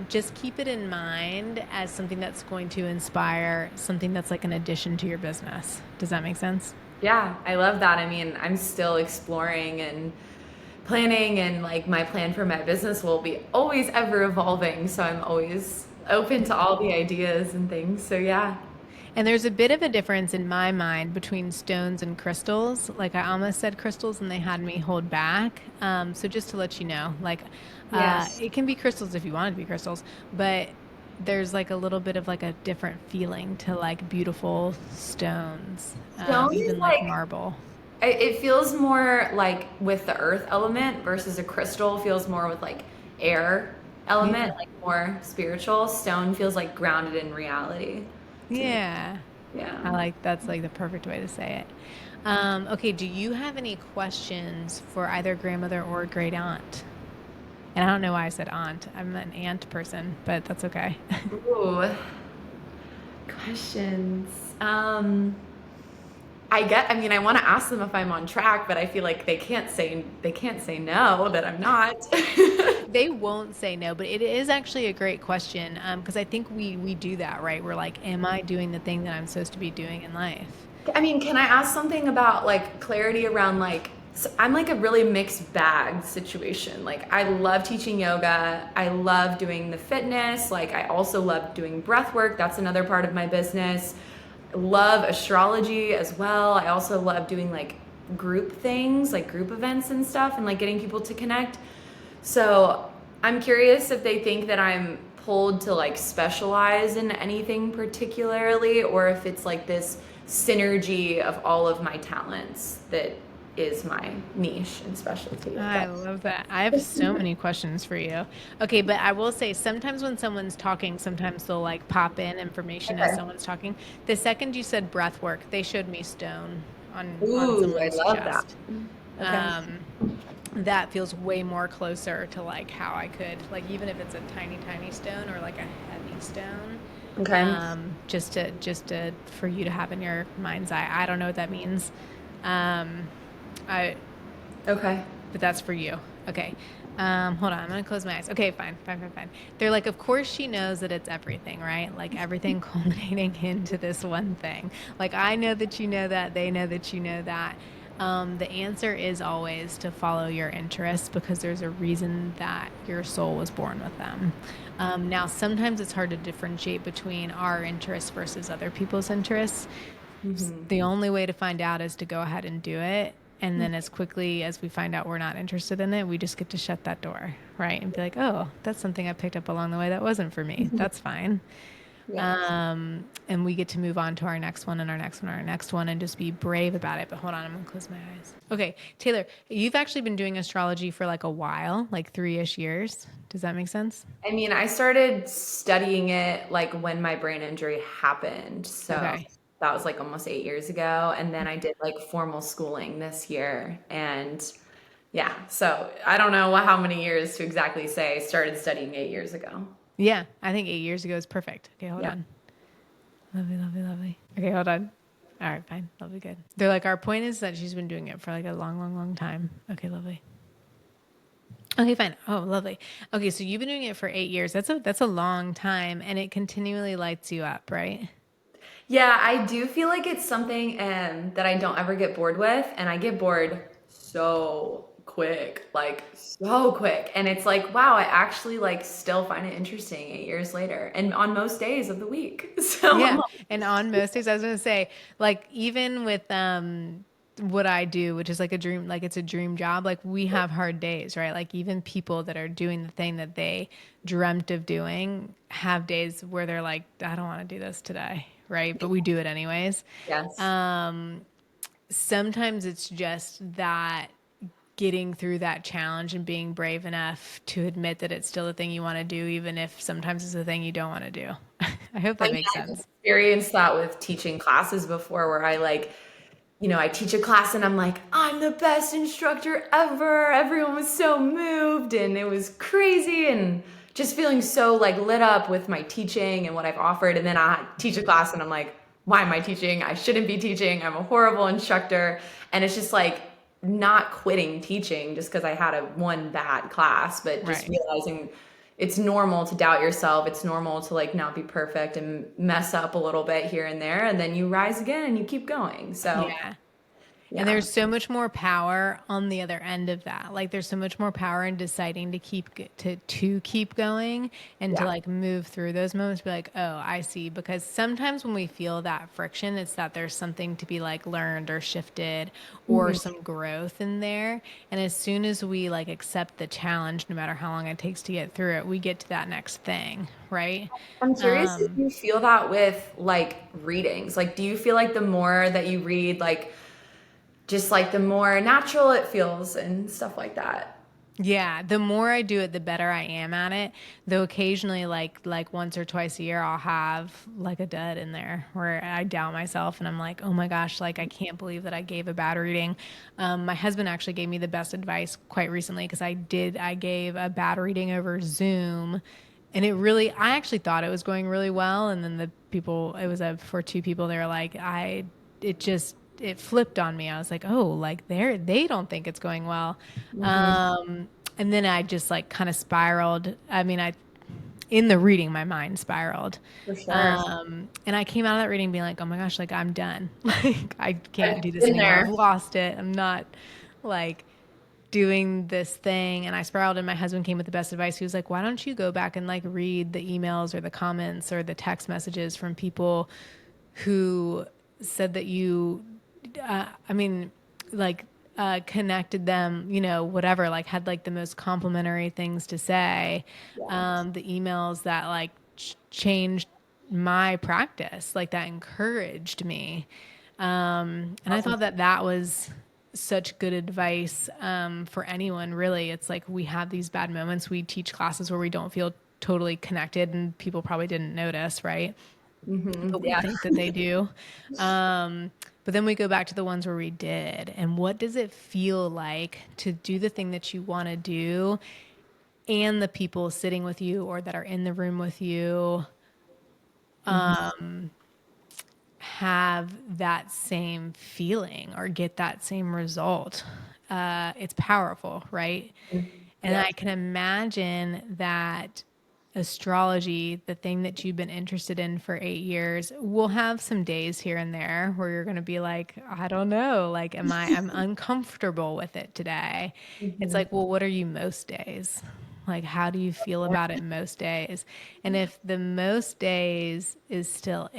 just keep it in mind as something that's going to inspire something that's like an addition to your business. Does that make sense? Yeah, I love that. I mean, I'm still exploring and planning, and like my plan for my business will be always ever evolving. So I'm always open to all the ideas and things. So yeah. And there's a bit of a difference in my mind between stones and crystals. Like I almost said crystals and they had me hold back. So just to let you know, like Yes. it can be crystals if you want it to be crystals, but there's like a little bit of like a different feeling to like beautiful stones, Stone is even like like marble. it feels more like with the earth element versus a crystal feels more with like air Yeah. element, like more spiritual. Stone feels like grounded in reality to me. Yeah. Yeah. I like that's like the perfect way to say it. Okay, do you have any questions for either grandmother or great aunt? And I don't know why I said aunt. I'm an aunt person, but that's okay. Ooh, questions. I mean, I want to ask them if I'm on track, but I feel like they can't say no that I'm not. They won't say no, but it is actually a great question because I think we do that, right? We're like, am I doing the thing that I'm supposed to be doing in life? I mean, can I ask something about like clarity around like So I'm like a really mixed bag situation. Like I love teaching yoga. I love doing the fitness. Like I also love doing breath work. That's another part of my business. Love astrology as well. I also love doing like group things, like group events and stuff, and like getting people to connect. So I'm curious if they think that I'm pulled to like specialize in anything particularly, or if it's like this synergy of all of my talents that is my niche and specialty. I love that. I have so many questions for you. Okay, but I will say sometimes when someone's talking, sometimes they'll like pop in information as Okay. someone's talking. The second you said breath work, they showed me stone on Ooh, I someone's love that. chest. Okay. Um, that feels way more closer to like how I could like even if it's a tiny tiny stone or like a heavy stone. Okay. Just to for you to have in your mind's eye. I don't know what that means. Um, I Okay. but that's for you. Okay. Hold on. I'm gonna close my eyes. Okay, fine. They're like, of course she knows that it's everything, right? Like everything culminating into this one thing. Like I know that you know that. They know that you know that. The answer is always to follow your interests because there's a reason that your soul was born with them. Now, sometimes it's hard to differentiate between our interests versus other people's interests. The only way to find out is to go ahead and do it. And then as quickly as we find out we're not interested in it, we just get to shut that door, right? And be like, oh, that's something I picked up along the way that wasn't for me. That's fine. Yes. And we get to move on to our next one and our next one, and our next one, and just be brave about it. But hold on, I'm gonna close my eyes. Okay, Taylor, you've actually been doing astrology for like a while, like 3-ish years. Does that make sense? I mean, I started studying it like when my brain injury happened. So Okay. that was like almost 8 years ago. And then I did like formal schooling this year. And yeah, so I don't know how many years to exactly say. I started studying 8 years ago. Yeah, I think 8 years ago is perfect. Okay, hold Yeah. on. Lovely. Okay, hold on. All right, fine. Lovely, good. They're like, our point is that she's been doing it for like a long time. Okay, lovely. Okay, fine. Oh, lovely. Okay, so you've been doing it for 8 years. That's a long time, and it continually lights you up, right? Yeah, I do feel like it's something that I don't ever get bored with, and I get bored so quick, like so quick. And it's like, wow, I actually like still find it interesting 8 years later, and on most days of the week. So I'm Yeah, like, and on most days, I was gonna say, like, even with what I do, which is like a dream, like it's a dream job. Like we have hard days, right? Like even people that are doing the thing that they dreamt of doing have days where they're like, I don't want to do this today, right? But we do it anyways. yes. Sometimes it's just that getting through that challenge and being brave enough to admit that it's still the thing you want to do, even if sometimes it's the thing you don't want to do. I hope that Like makes I've sense. experienced that with teaching classes before where I like, I teach a class and I'm like, I'm the best instructor ever. Everyone was so moved and it was crazy and just feeling so like lit up with my teaching and what I've offered. And then I teach a class and I'm like, why am I teaching? I shouldn't be teaching. I'm a horrible instructor. And it's just like not quitting teaching just because I had a one bad class, but just Right. realizing it's normal to doubt yourself. It's normal to like not be perfect and mess up a little bit here and there. And then you rise again and you keep going. So, Yeah. And yeah. there's so much more power on the other end of that. Like there's so much more power in deciding to to keep going and to Yeah. like move through those moments. Be like, oh, I see. Because sometimes when we feel that friction, it's that there's something to be like learned or shifted or Mhm. some growth in there. And as soon as we like accept the challenge, no matter how long it takes to get through it, we get to that next thing, right? I'm curious if Um, you feel that with like readings. Like, do you feel like the more that you read, like, just like the more natural it feels and stuff like that? Yeah, the more I do it, the better I am at it. Though occasionally, like once or twice a year, I'll have like a dud in there where I doubt myself and I'm like, oh my gosh, like I can't believe that I gave a bad reading. My husband actually gave me the best advice quite recently because I gave a bad reading over Zoom, and I actually thought it was going really well, and then it was for two people. They were like, it just it flipped on me. I was like, oh, like they don't think it's going well. Hmm. And then I just like kind of spiraled. I mean, in the reading, my mind spiraled. For sure. And I came out of that reading being like, oh my gosh, like I'm done. Like I can't I've do this been anymore. I've there. lost it. I'm not like doing this thing, and I spiraled, and my husband came with the best advice. He was like, why don't you go back and like read the emails or the comments or the text messages from people who said that you, I mean, like, connected them, you know, whatever, like had like the most complimentary things to say. Yes. The emails that like changed my practice, like that encouraged me. And I Awesome. thought that that was such good advice for anyone, really. It's like we have these bad moments. We teach classes where we don't feel totally connected, and people probably didn't notice, right? But we Yeah. think that they do. But then we go back to the ones where we did. And what does it feel like to do the thing that you want to do, and the people sitting with you or that are in the room with you Mhm. have that same feeling or get that same result? It's powerful, right? And Yes. I can imagine that astrology, the thing that you've been interested in for 8 years, will have some days here and there where you're going to be like, I don't know, like, I'm uncomfortable with it today. It's Mhm. like, well, what are you most days? Like, how do you feel about it most days? And if the most days is still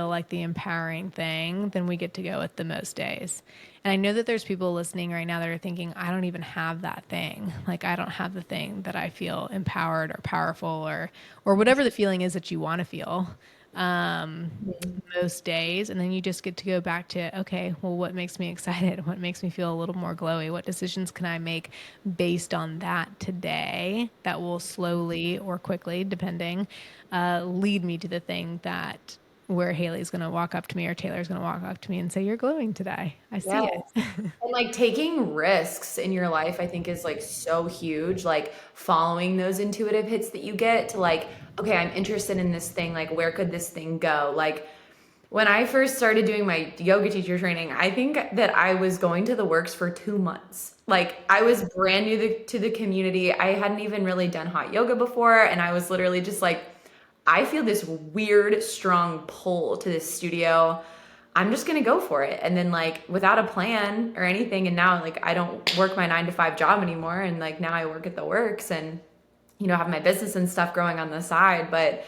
like the empowering thing, then we get to go with the most days. And I know that there's people listening right now that are thinking, I don't even have that thing. Like, I don't have the thing that I feel empowered or powerful, or whatever the feeling is that you want to feel Mhm. most days. And then you just get to go back to, okay, well, what makes me excited? What makes me feel a little more glowy? What decisions can I make based on that today that will slowly or quickly, depending, lead me to the thing that where Hailey's going to walk up to me or Taylor's going to walk up to me and say, you're glowing today. I see Yes. it. And like taking risks in your life, I think is like so huge. Like following those intuitive hits that you get to like, okay, I'm interested in this thing. Like, where could this thing go? Like, when I first started doing my yoga teacher training, I think that I was going to the works for 2 months. Like, I was brand new to the community. I hadn't even really done hot yoga before. And I was literally just like, I feel this weird, strong pull to this studio. I'm just gonna go for it. And then like without a plan or anything, and now like I don't work my 9 to 5 job anymore. And like now I work at the works and have my business and stuff growing on the side. But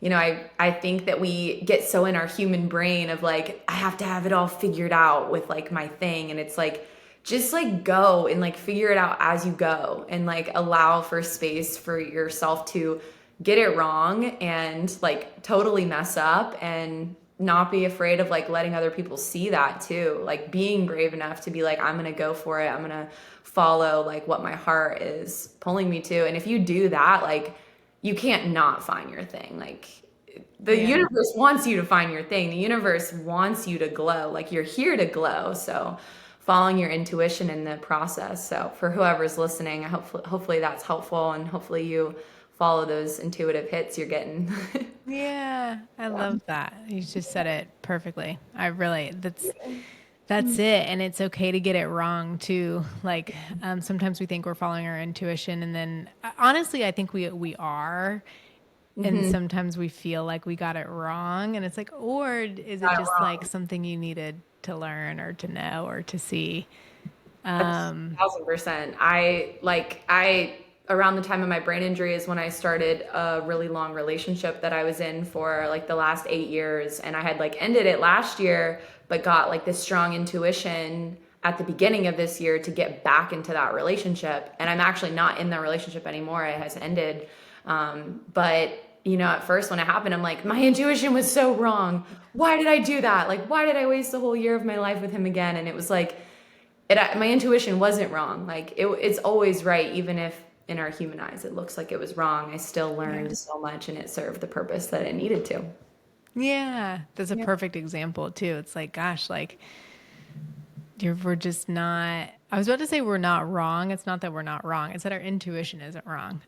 I think that we get so in our human brain of like, I have to have it all figured out with like my thing. And it's like, just like go and like figure it out as you go and like allow for space for yourself to get it wrong and like totally mess up and not be afraid of like letting other people see that too. Like being brave enough to be like, I'm gonna go for it. I'm gonna follow like what my heart is pulling me to. And if you do that, like you can't not find your thing. Like the Yeah. universe wants you to find your thing. The universe wants you to glow. Like you're here to glow. So following your intuition in the process. So for whoever's listening, hopefully that's helpful and hopefully you follow those intuitive hits you're getting. Yeah, I Yeah. love that. You just said it perfectly. I really, that's it. And it's okay to get it wrong too. Like, sometimes we think we're following our intuition, and then honestly, I think we are. And Mm-hmm. sometimes we feel like we got it wrong, and it's like, or is it Got it just like wrong. something you needed to learn or to know or to see? That's 1,000%. I around the time of my brain injury is when I started a really long relationship that I was in for like the last 8 years. And I had like ended it last year, but got like this strong intuition at the beginning of this year to get back into that relationship. And I'm actually not in that relationship anymore. It has ended. But at first when it happened, I'm like, my intuition was so wrong. Why did I do that? Like, why did I waste the whole year of my life with him again? And it was like, my intuition wasn't wrong. Like it's always right, even if in our human eyes it looks like it was wrong. I still Yeah. learned so much, and it served the purpose that it needed to. Yeah, that's a Yeah. perfect example too. It's like, gosh, like we're just not. I was about to say we're not wrong. It's not that we're not wrong. It's that our intuition isn't wrong.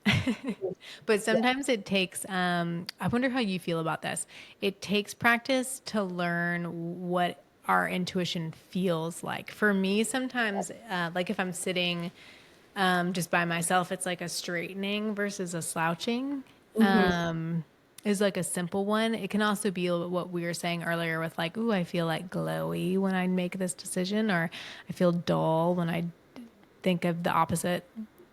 But Yeah. sometimes it takes. I wonder how you feel about this. It takes practice to learn what our intuition feels like. For me, sometimes, like if I'm sitting just by myself, it's like a straightening versus a slouching. Hmm. is like a simple one. It can also be what we were saying earlier with like, ooh, I feel like glowy when I make this decision, or I feel dull when I think of the opposite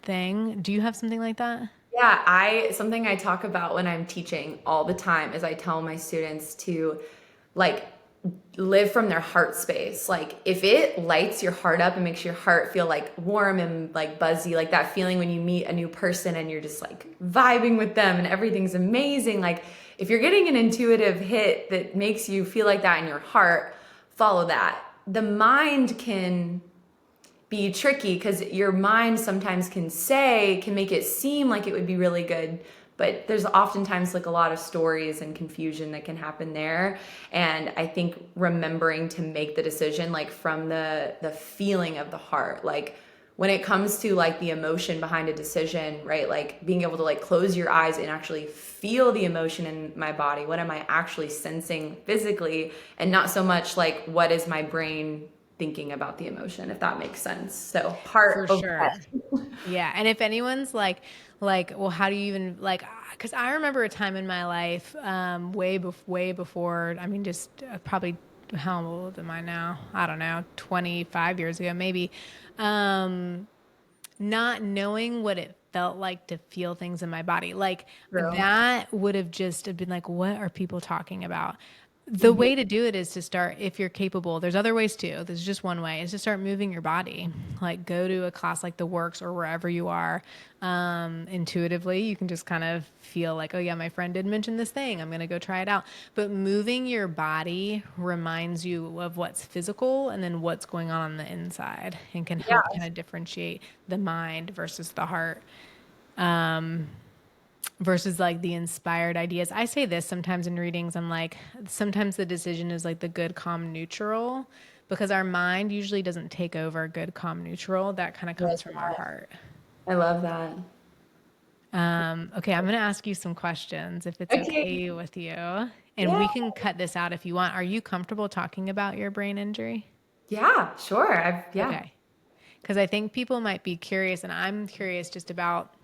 thing. Do you have something like that? Yeah, I something I talk about when I'm teaching all the time is I tell my students to like live from their heart space. Like if it lights your heart up and makes your heart feel like warm and like buzzy, like that feeling when you meet a new person and you're just like vibing with them and everything's amazing. Like if you're getting an intuitive hit that makes you feel like that in your heart, follow that. The mind can be tricky because your mind sometimes can make it seem like it would be really good, but there's oftentimes like a lot of stories and confusion that can happen there. And I think remembering to make the decision like from the feeling of the heart, like when it comes to like the emotion behind a decision, right? Like being able to like close your eyes and actually feel the emotion in my body. What am I actually sensing physically? And not so much like what is my brain thinking about the emotion, if that makes sense. So heart For over sure. head. Yeah. And if anyone's well, how do you even like, because I remember a time in my life, way before, I mean, just probably, how old am I now? I don't know, 25 years ago, maybe. Um, Not knowing what it felt like to feel things in my body. Like True. that would have just been like, what are people talking about? The Mhm. way to do it is to start, if you're capable, there's other ways too. There's just one way, is to start moving your body. Like go to a class like the Works or wherever you are. Intuitively, you can just kind of feel like, oh yeah, my friend did mention this thing. I'm going to go try it out. But moving your body reminds you of what's physical and then what's going on the inside, and can Yeah. help kind of differentiate the mind versus the heart, versus like the inspired ideas. I say this sometimes in readings. I'm like, sometimes the decision is like the good, calm, neutral, because our mind usually doesn't take over good, calm, neutral. That kind of comes from our heart. I love that. Okay, I'm going to ask you some questions if it's Okay. okay with you. And Yeah. we can cut this out if you want. Are you comfortable talking about your brain injury? Yeah, sure. Yeah. Okay. Because I think people might be curious, and I'm curious just about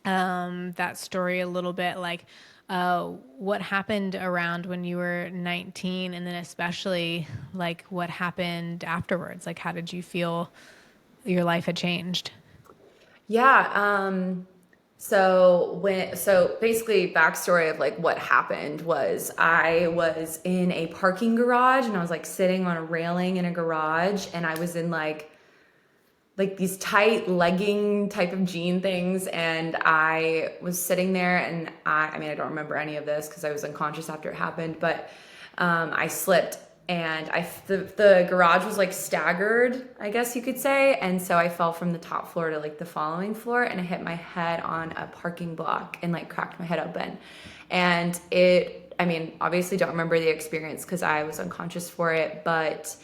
that story a little bit, like what happened around when you were 19, and then especially like what happened afterwards. Like, how did you feel your life had changed? Yeah. So basically backstory of like what happened was I was in a parking garage and I was like sitting on a railing in a garage and I was in like these tight legging type of jean things and I was sitting there and I mean I don't remember any of this because I was unconscious after it happened, but I slipped and the garage was like staggered, I guess you could say, and so I fell from the top floor to like the following floor and I hit my head on a parking block and like cracked my head open. And I mean, obviously don't remember the experience because I was unconscious for it, but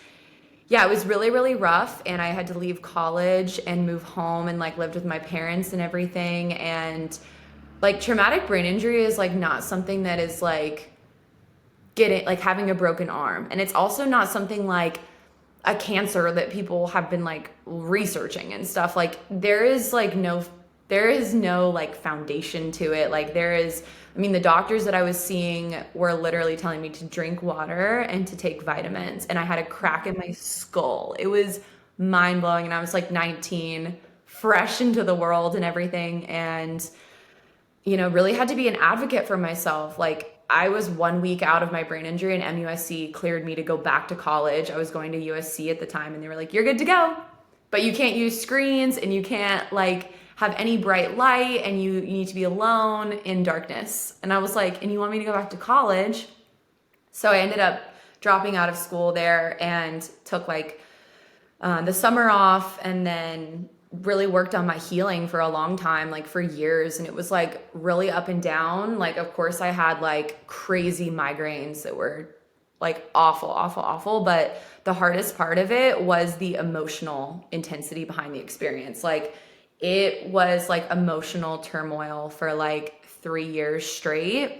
yeah, it was really, really rough. And I had to leave college and move home and like lived with my parents and everything. And like traumatic brain injury is like not something that is like getting like having a broken arm. And it's also not something like a cancer that people have been like researching and stuff. Like there is no like foundation to it. Like I mean, the doctors that I was seeing were literally telling me to drink water and to take vitamins. And I had a crack in my skull. It was mind blowing. And I was like 19, fresh into the world and everything. And really had to be an advocate for myself. Like I was 1 week out of my brain injury and MUSC cleared me to go back to college. I was going to USC at the time and they were like, "You're good to go, but you can't use screens and you can't like have any bright light and you need to be alone in darkness." And I was like, "And you want me to go back to college?" So I ended up dropping out of school there and took like the summer off and then really worked on my healing for a long time, like for years. And it was like really up and down. Like, of course, I had like crazy migraines that were like awful, awful, awful. But the hardest part of it was the emotional intensity behind the experience. Like, it was like emotional turmoil for like 3 years straight.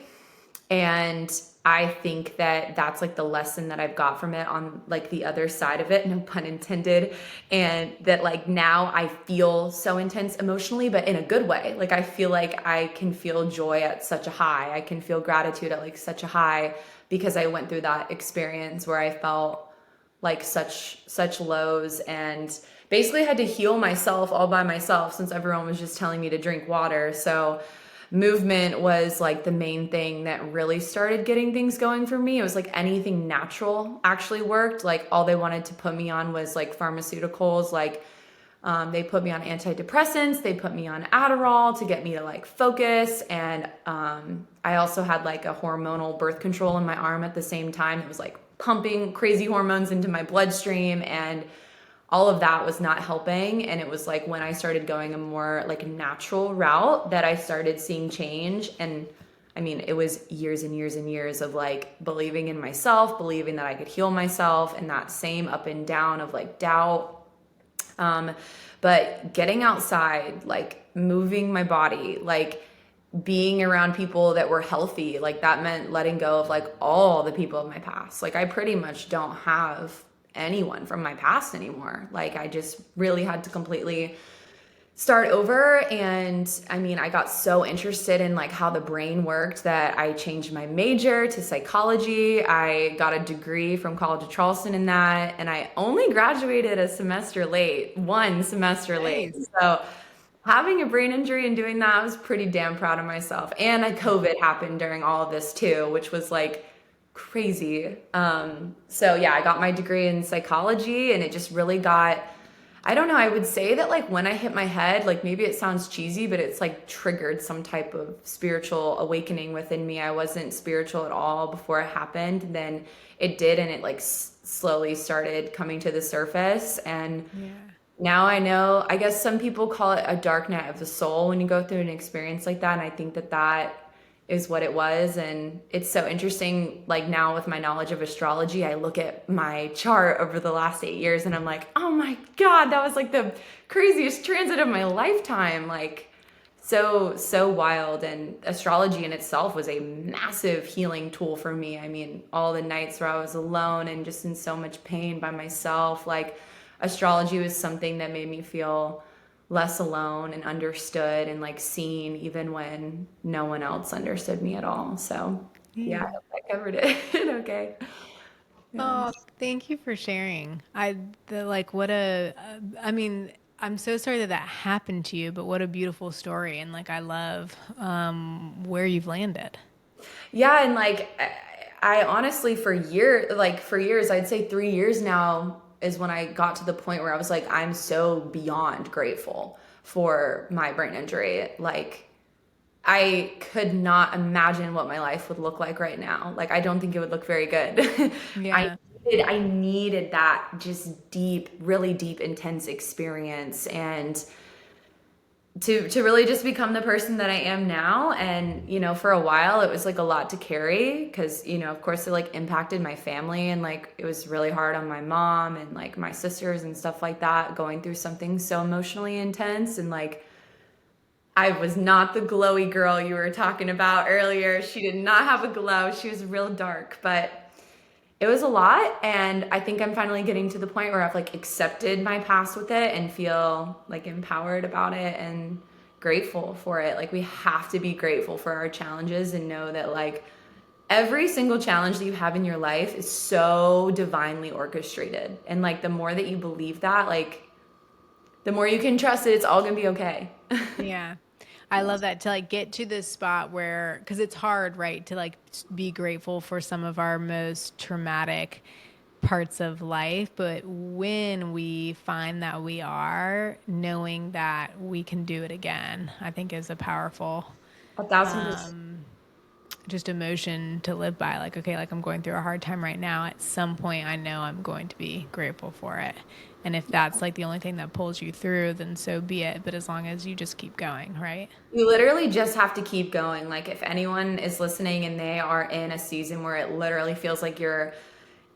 And I think that that's like the lesson that I've got from it on like the other side of it, no pun intended. And that like now I feel so intense emotionally, but in a good way. Like I feel like I can feel joy at such a high. I can feel gratitude at like such a high because I went through that experience where I felt like such lows and basically had to heal myself all by myself since everyone was just telling me to drink water. So movement was like the main thing that really started getting things going for me. It was like anything natural actually worked. Like all they wanted to put me on was like pharmaceuticals, like they put me on antidepressants, they put me on Adderall to get me to like focus. And I also had like a hormonal birth control in my arm at the same time. It was like pumping crazy hormones into my bloodstream, and all of that was not helping. And it was like when I started going a more like natural route that I started seeing change. And I mean, it was years and years and years of like believing in myself, believing that I could heal myself, and that same up and down of like doubt. But getting outside, like moving my body, like being around people that were healthy, like that meant letting go of like all the people of my past. Like I pretty much don't have anyone from my past anymore. Like I just really had to completely start over. And I mean, I got so interested in like how the brain worked that I changed my major to psychology. I got a degree from College of Charleston in that, and I only graduated a semester late, one semester late. Nice. So having a brain injury and doing that, I was pretty damn proud of myself. And COVID happened during all of this too, which was like crazy. So yeah, I got my degree in psychology, and it just really got, I don't know, I would say that like when I hit my head, like maybe it sounds cheesy, but it's like triggered some type of spiritual awakening within me. I wasn't spiritual at all before it happened. Then it did, and it like slowly started coming to the surface. And Yeah. now I know, I guess some people call it a dark night of the soul when you go through an experience like that. And I think that that is what it was. And it's so interesting. Like now with my knowledge of astrology, I look at my chart over the last 8 years and I'm like, oh my God, that was like the craziest transit of my lifetime. Like so wild. And astrology in itself was a massive healing tool for me. I mean, all the nights where I was alone and just in so much pain by myself, like astrology was something that made me feel less alone and understood and like seen even when no one else understood me at all. So yeah, Yeah. I covered it. Okay. Yeah. Oh, thank you for sharing. Like, what I mean, I'm so sorry that that happened to you, but what a beautiful story. And like, I love, where you've landed. Yeah, and like I honestly for years, I'd say 3 years now is when I got to the point where I was like, I'm so beyond grateful for my brain injury. Like I could not imagine what my life would look like right now. Like I don't think it would look very good. I Yeah. I needed that just deep, really deep, intense experience, and to really just become the person that I am now. And for a while it was like a lot to carry because of course it like impacted my family, and like it was really hard on my mom and like my sisters and stuff like that, going through something so emotionally intense. And like I was not the glowy girl you were talking about earlier. She did not have a glow. She was real dark, but it was a lot. And I think I'm finally getting to the point where I've like accepted my past with it and feel like empowered about it and grateful for it. Like we have to be grateful for our challenges and know that like every single challenge that you have in your life is so divinely orchestrated. And like the more that you believe that, like the more you can trust that it's all gonna be okay. Yeah. I love that, to like get to this spot where, because it's hard, right, to like be grateful for some of our most traumatic parts of life. But when we find that we are, knowing that we can do it again, I think is a powerful 1,000%. just emotion to live by. Like, okay, like I'm going through a hard time right now. At some point, I know I'm going to be grateful for it. And if that's like the only thing that pulls you through, then so be it. But as long as you just keep going, right? You literally just have to keep going. Like, if anyone is listening and they are in a season where it literally feels like you're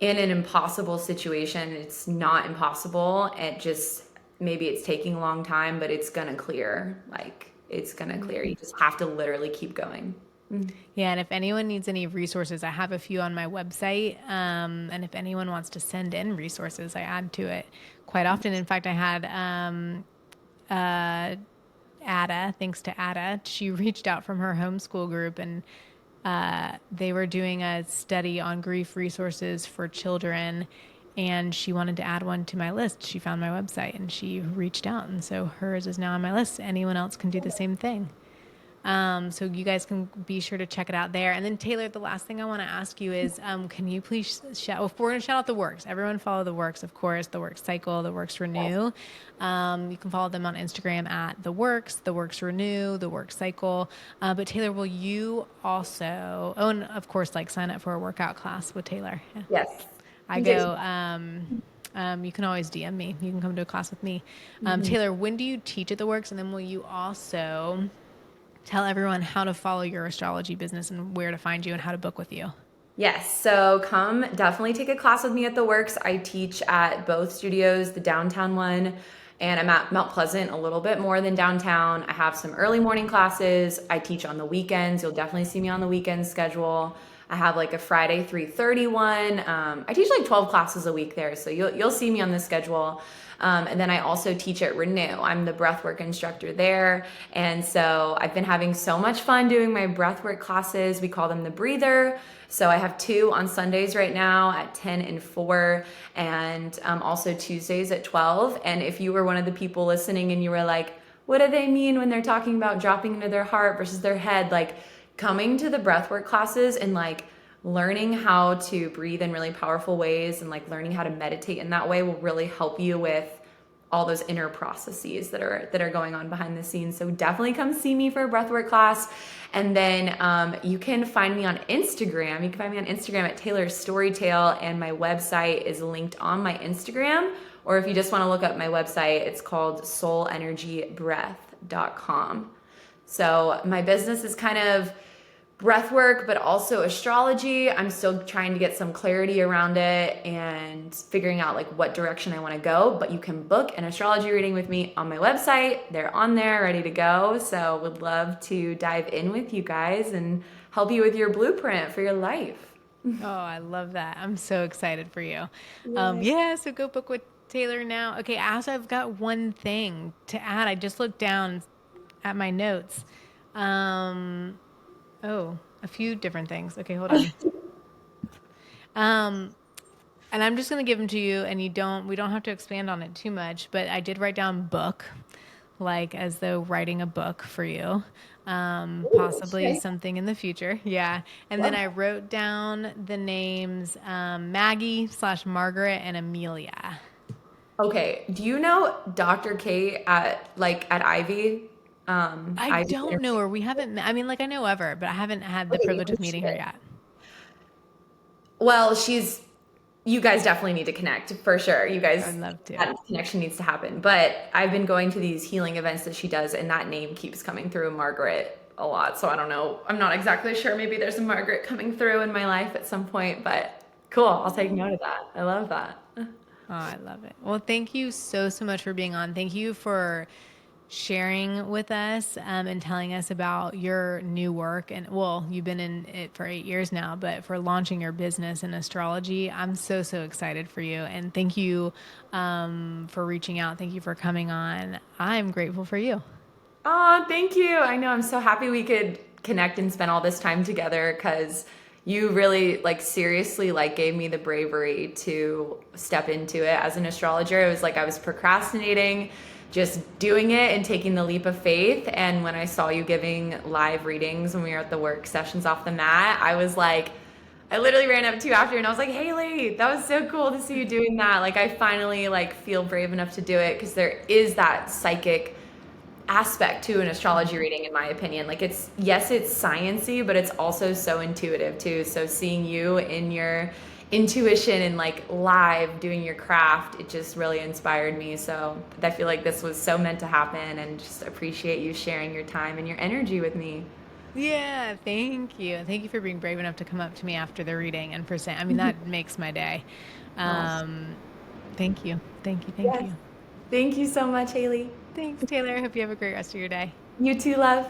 in an impossible situation, it's not impossible. It just, maybe it's taking a long time, but it's gonna clear. Like, it's gonna clear. You just have to literally keep going. Yeah, and if anyone needs any resources, I have a few on my website. And if anyone wants to send in resources, I add to it quite often. In fact, I had Ada, thanks to Ada, she reached out from her homeschool group and they were doing a study on grief resources for children. And she wanted to add one to my list. She found my website and she reached out. And so hers is now on my list. Anyone else can do the same thing. So you guys can be sure to check it out there. And then Taylor, the last thing I want to ask you is, can you please shout? Well, we're going to shout out the works. Everyone follow the works, of course. The Works Cycle, the Works Renew. You can follow them on Instagram at the Works Renew, the Works Cycle. But Taylor, will you also? Oh, and of course, like sign up for a workout class with Taylor. Yes. I go. You can always DM me. You can come to a class with me. Taylor, when do you teach at the Works? And then will you also tell everyone how to follow your astrology business and where to find you and how to book with you? Yes, so come definitely take a class with me at the Works. I teach at both studios, the downtown one, and I'm at Mount Pleasant a little bit more than downtown. I have some early morning classes. I teach on the weekends. You'll definitely see me on the weekend schedule. I have like a Friday 3:30 one. I teach like 12 classes a week there, so you'll see me on the schedule. And then I also teach at Renew. I'm the breathwork instructor there. And so I've been having so much fun doing my breathwork classes. We call them the breather. So I have 2 on Sundays right now at 10 and 4, and also Tuesdays at 12. And if you were one of the people listening and you were like, what do they mean when they're talking about dropping into their heart versus their head? Like coming to the breathwork classes and like learning how to breathe in really powerful ways and like learning how to meditate in that way will really help you with all those inner processes that are going on behind the scenes. So definitely come see me for a breathwork class. And then you can find me on Instagram. You can find me on Instagram at Taylor Storytale, and my website is linked on my Instagram. Or if you just want to look up my website, it's called soulenergybreath.com. So my business is kind of breath work, but also astrology. I'm still trying to get some clarity around it and figuring out like what direction I want to go, but you can book an astrology reading with me on my website. They're on there ready to go. So would love to dive in with you guys and help you with your blueprint for your life. Oh, I love that. I'm so excited for you. Yay. Yeah, so go book with Taylor now. Okay, also I've got one thing to add. I just looked down at my notes. Oh, a few different things. Okay, hold on. And I'm just going to give them to you, and we don't have to expand on it too much, but I did write down book, like as though writing a book for you. Possibly Okay. something in the future. Yeah. And then I wrote down the names, Maggie/Margaret and Amelia. Okay. Do you know Dr. Kate at Ivy? I Ivy. don't know her. We haven't, I mean, like I know of her, but I haven't had the Okay, you privilege know of who she meeting her is. yet. Well, you guys definitely need to connect for sure. I'd love to. That connection needs to happen. But I've been going to these healing events that she does, and that name keeps coming through, Margaret, a lot. So I don't know. I'm not exactly sure. Maybe there's a Margaret coming through in my life at some point, but cool. I'll take note of that. I love that. Oh, I love it. Well, thank you so, so much for being on. Thank you for sharing with us and telling us about your new work. And well, you've been in it for 8 years now, but for launching your business in astrology, I'm so, so excited for you. And thank you for reaching out. Thank you for coming on. I'm grateful for you. Oh, thank you. I know. I'm so happy we could connect and spend all this time together because you really like seriously like gave me the bravery to step into it as an astrologer. It was like I was procrastinating, just doing it and taking the leap of faith. And when I saw you giving live readings when we were at the work sessions off the mat, I was like, I literally ran up to you after and I was like, Hailey, that was so cool to see you doing that. Like I finally like feel brave enough to do it because there is that psychic aspect to an astrology reading in my opinion. Like yes, it's sciencey, but it's also so intuitive too. So seeing you in your intuition and like live doing your craft, it just really inspired me. So I feel like this was so meant to happen, and just appreciate you sharing your time and your energy with me. Yeah, thank you. Thank you for being brave enough to come up to me after the reading and for saying, I mean, that makes my day. Awesome. Um, Thank you. Thank you. Thank Yes. you. Thank you so much, Hailey. Thanks, Taylor. I hope you have a great rest of your day. You too, love.